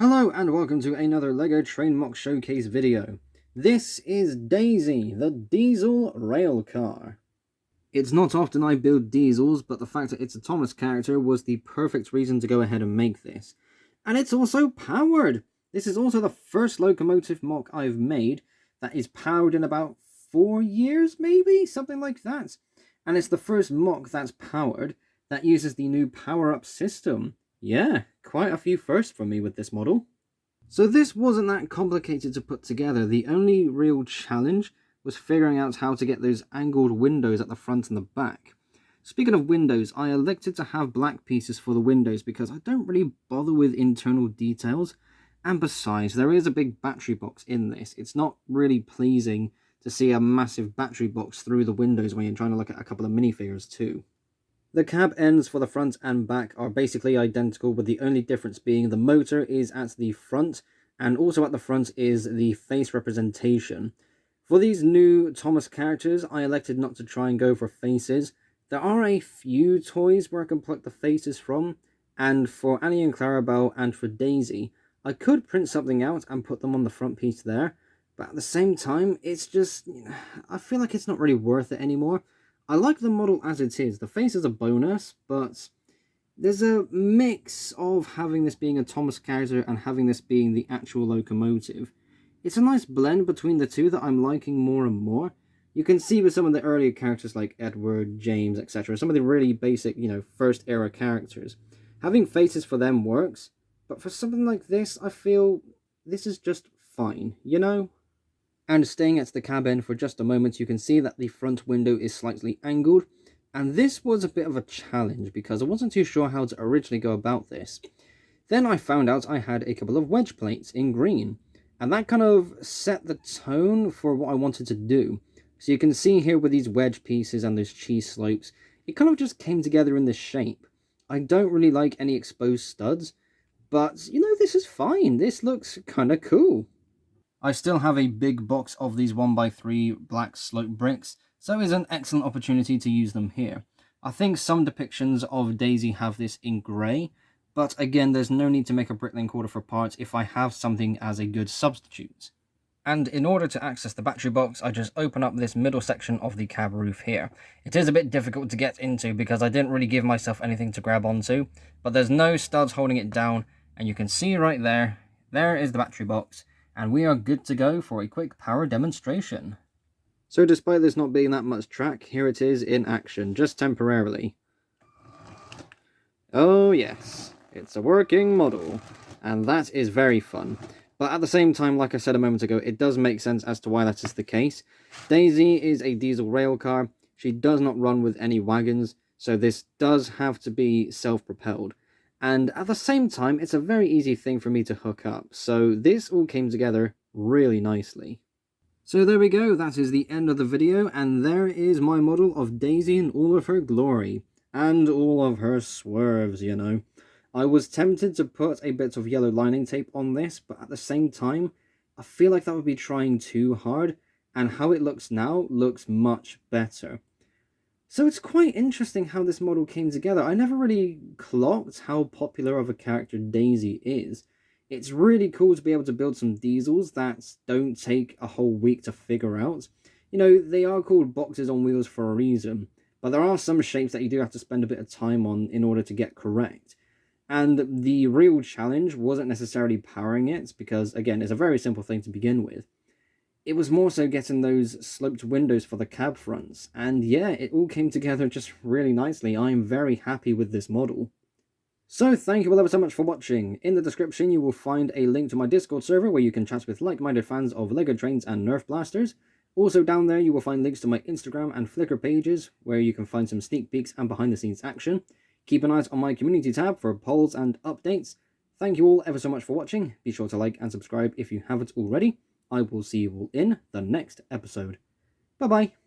Hello and welcome to another LEGO Train MOC Showcase video. This is Daisy, the diesel rail car. It's not often I build diesels, but the fact that it's a Thomas character was the perfect reason to go ahead and make this. And it's also powered! This is also the first locomotive MOC I've made that is powered in about 4 years, maybe? Something like that. And it's the first MOC that's powered that uses the new power-up system. Yeah, quite a few firsts for me with this model. So this wasn't that complicated to put together. The only real challenge was figuring out how to get those angled windows at the front and the back. Speaking of windows, I elected to have black pieces for the windows because I don't really bother with internal details. And besides, there is a big battery box in this. It's not really pleasing to see a massive battery box through the windows when you're trying to look at a couple of minifigures too. The cab ends for the front and back are basically identical, with the only difference being the motor is at the front, and also at the front is the face representation. For these new Thomas characters, I elected not to try and go for faces. There are a few toys where I can pluck the faces from, and for Annie and Clarabelle and for Daisy, I could print something out and put them on the front piece there, but at the same time, it's just, I feel like it's not really worth it anymore. I like the model as it is. The face is a bonus, but there's a mix of having this being a Thomas character and having this being the actual locomotive. It's a nice blend between the two that I'm liking more and more. You can see with some of the earlier characters like Edward, James, etc., some of the really basic, first era characters. Having faces for them works, but for something like this, I feel this is just fine, And staying at the cab end for just a moment, you can see that the front window is slightly angled, and this was a bit of a challenge because I wasn't too sure how to originally go about this. Then I found out I had a couple of wedge plates in green, and that kind of set the tone for what I wanted to do. So you can see here with these wedge pieces and those cheese slopes, it kind of just came together in this shape. I don't really like any exposed studs, but this is fine. This looks kind of cool. I still have a big box of these 1x3 black slope bricks, so it's an excellent opportunity to use them here. I think some depictions of Daisy have this in grey, but again, there's no need to make a bricklink order for parts if I have something as a good substitute. And in order to access the battery box, I just open up this middle section of the cab roof here. It is a bit difficult to get into because I didn't really give myself anything to grab onto, but there's no studs holding it down, and you can see right there, there is the battery box. And we are good to go for a quick power demonstration. So despite this not being that much track, here it is in action, just temporarily. Oh yes, it's a working model, and that is very fun. But at the same time, like I said a moment ago, it does make sense as to why that is the case. Daisy is a diesel rail car, she does not run with any wagons, so this does have to be self-propelled. And at the same time, it's a very easy thing for me to hook up, so this all came together really nicely. So there we go, that is the end of the video, and there is my model of Daisy in all of her glory. And all of her swerves, I was tempted to put a bit of yellow lining tape on this, but at the same time, I feel like that would be trying too hard, and how it looks now looks much better. So it's quite interesting how this model came together. I never really clocked how popular of a character Daisy is. It's really cool to be able to build some diesels that don't take a whole week to figure out. They are called boxes on wheels for a reason, but there are some shapes that you do have to spend a bit of time on in order to get correct. And the real challenge wasn't necessarily powering it, because again, it's a very simple thing to begin with. It was more so getting those sloped windows for the cab fronts, and yeah, it all came together just really nicely. I am very happy with this model. So thank you all ever so much for watching. In the description you will find a link to my Discord server where you can chat with like-minded fans of LEGO trains and Nerf blasters. Also down there you will find links to my Instagram and Flickr pages where you can find some sneak peeks and behind the scenes action. Keep an eye out on my community tab for polls and updates. Thank you all ever so much for watching. Be sure to like and subscribe if you haven't already. I will see you all in the next episode. Bye-bye.